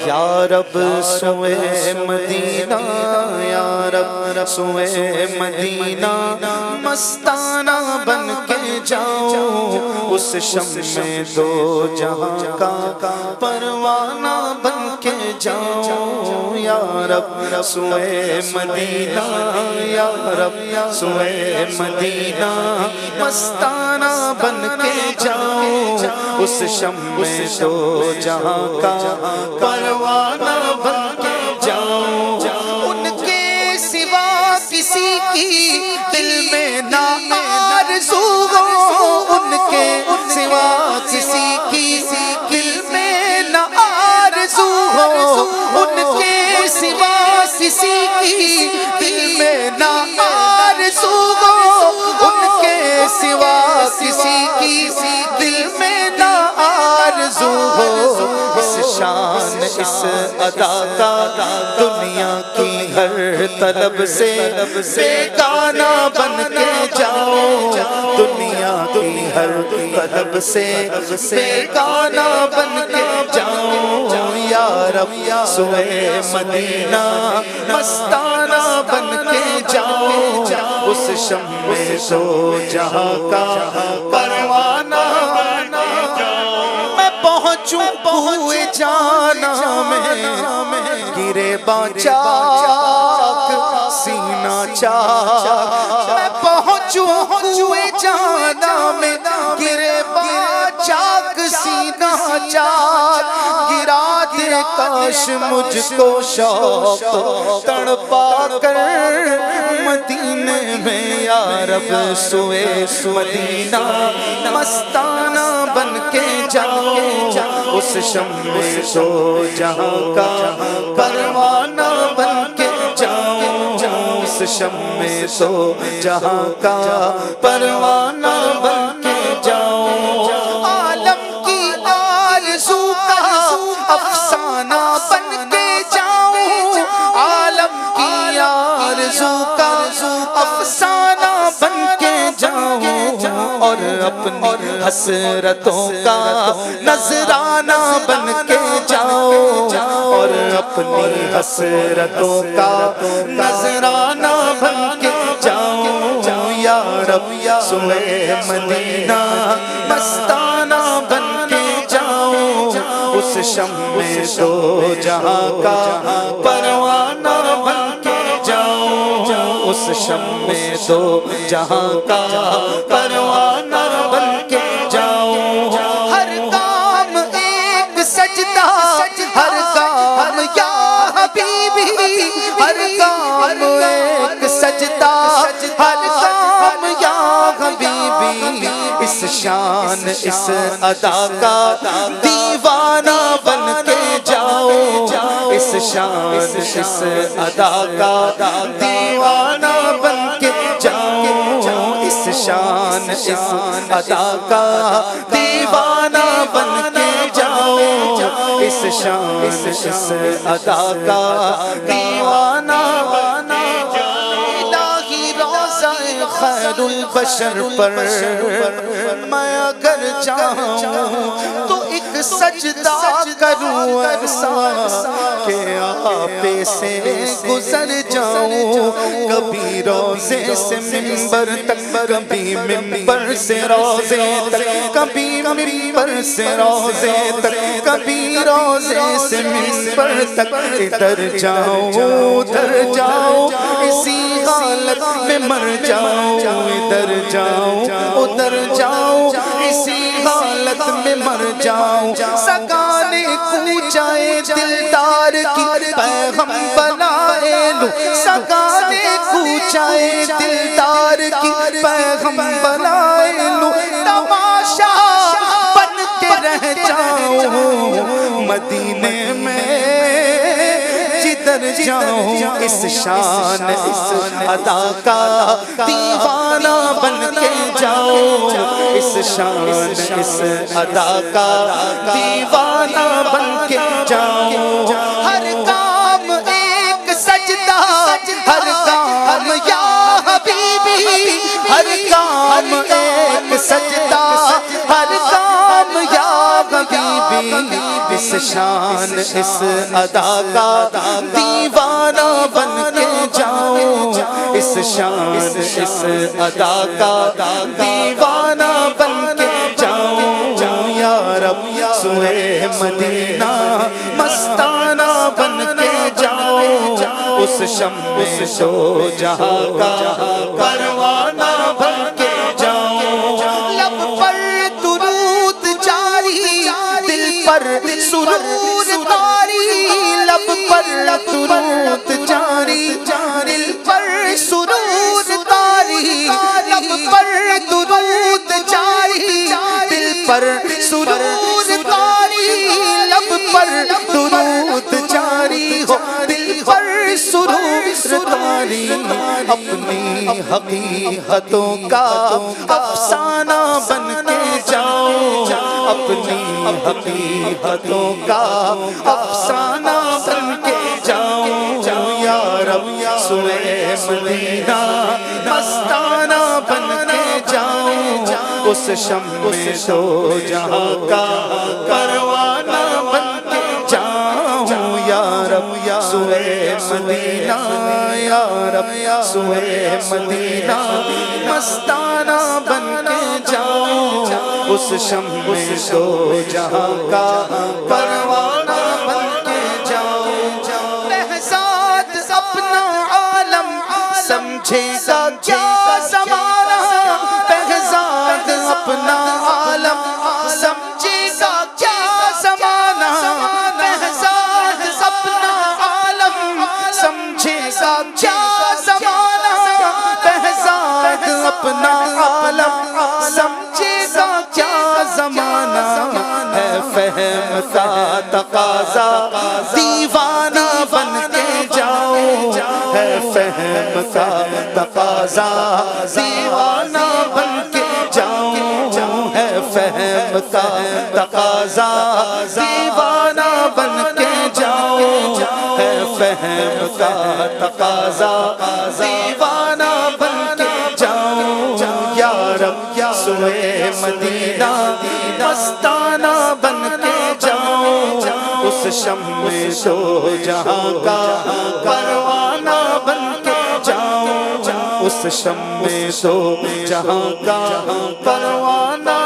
یا رب سوئے مدینہ، یا رب سوئے مدینہ، مستانہ بن کے جاؤں، اس شمع دو جہاں کا پروانہ بن کے جاؤں، یا رب سوئے مدینہ، یا رب سوئے مدینہ، مستانہ بن کے جاؤں، اس شمع دو جہاں کا پروانہ بن کے جاؤں، ان کے سوا کسی کی دل میں نہ آرزو ہو، ان کے سوا کسی کی دل میں نہ آرزو ہو، ان کے سوا کسی کی دل میں نہ آرزو ہو، ان کے سوا کسی کی دل میں نہ آرزو ہو، اس شان اس ادا کا دنیا کی ہر طلب سے بیگانہ بن کے جاؤ، دنیا کی ہر طلب سے بیگانہ بن کے جاؤ، یا رب سوئے مدینہ، مستانہ بن کے جاؤ، اس شمع دو جہاں کا پروانہ بن کے جاؤ، میں پہنچوں ہوئے جانا میں، گرے باچاک سینہ چاک، میں پہنچوں ہوئے جانا میں، گرے باچاک سینہ چاک، گرا دے کاش مجھ کو شوق تڑپا کر مدینے میں، یا رب سوئے مدینہ، مستانہ بن کے جاؤ، اس شمع دو جہاں کا پروانہ بن کے جاؤ، اس شمع دو جہاں کا پروانہ بن کے جاؤ، عالم کی آرزو کا افسانہ بن کے جاؤں، عالم کی آرزو کا افسانہ بن کے جاؤں، اور اپنی حسرتوں کا نذرانہ بن کے جاؤ، اور اپنی حسرتوں کا نذرانہ بن کے جاؤ، یا رب سوئے مدینہ، مستانہ بن کے جاؤ، اس شمع دو جہاں کا پروانہ بن کے جاؤ، اس شمع دو جہاں کا پروانہ بن کے جاؤ، ہر کام ایک سجدہ، ہر کام یا حبیبی، ہر کام ایک سجدہ، ہر کام یا حبیبی، اس شان اس ادا کا دیوانہ بن کے جاؤ، اس شان اس ادا کا دیوانہ بن کے جاؤ، اس شان اس ادا کا دیوانہ بن کے جاؤ، اس شان اس ادا کا دیوانہ بن کے جاؤ، الہی روضہ خیر البشر پر میں اگر جاؤں تو ایک سجدہ کروں ایسا کہ آپ سے گزر جاؤں، کبھی روضے سے منبر تک، کبھی منبر سے روضے تک، کبھی منبر سے روضے تک، کبھی روضے سے منبر تک، ادھر جاؤں ادھر جاؤں اسی حالت میں مر جاؤں، ادھر جاؤں ادھر جاؤں اسی حالت میں مر جاؤں، سگانے کوچائے دلدار کی پیغم بنائے لوں، سگانے کوچائے دلدار کی پیغم بنائے لوں، تماشا بن کے رہ جاؤں مدینے میں، جدھر جاؤں اس شان اس ادا کا دیوانہ بن کے جاؤں، اس شان اس ادا کا دیوانہ بن کے جاؤں، ہر کام ایک سجدہ، ہر کام یا حبیبی، ہر کام ایک سجدہ، ہر کام یا حبیبی، اس شان اس ادا کا دیوانہ بن کے جاؤں، اس شان اس ادا کا دیوانہ بن کے جاؤں یا رب سوئے مدینہ مستانہ بن کے جاؤں، اس شمع دو جہاں کا پروانہ بن کے جاؤں، لب پر درود جاری دل پر سرور طاری، لب پر درود جاری دل پر سرور طاری، لب پر درود جاری دل پر سرور طاری، لب پر درود جاری ہو دل پر سرور طاری، اپنی حقیقتوں کا افسانہ بن کے جاؤ، اپنی حقیقتوں کا افسانہ بن کے جاؤ یا رب سوئے مدینہ مستانہ بن کے جاؤں، اس شمع دو جہاں کا پروانہ بن کے جاؤں یا رب سوئے مدینہ یا رب سوئے مدینہ مستانہ بن کے جاؤں، اس شمع دو جہاں کا پروانہ بن کے جاؤں، بہزاد اپنا عالم سمجھے گا کیا زمانہ، بہزاد اپنا عالم سمجھے گا کیا زمانہ، بہزاد اپنا عالم سمجھے گا کیا زمانہ، بہزاد اپنا عالم سمجھے گا کیا زمانہ، ہے فہم کا تقاضا دیوانہ بن کے جاؤ، ہے فہم کا تقاضا دیوانہ بن کے جاؤں، ہے فہم کا تقاضا دیوانہ بن کے جاؤں، ہے فہم کا تقاضا دیوانہ بن کے جاؤں یا رب سوئے مدینہ مستانہ بن کے جاؤں، اس شمع دو جہاں کا پروانہ بن کے جاؤں، اس شمع دو جہاں کا پروانہ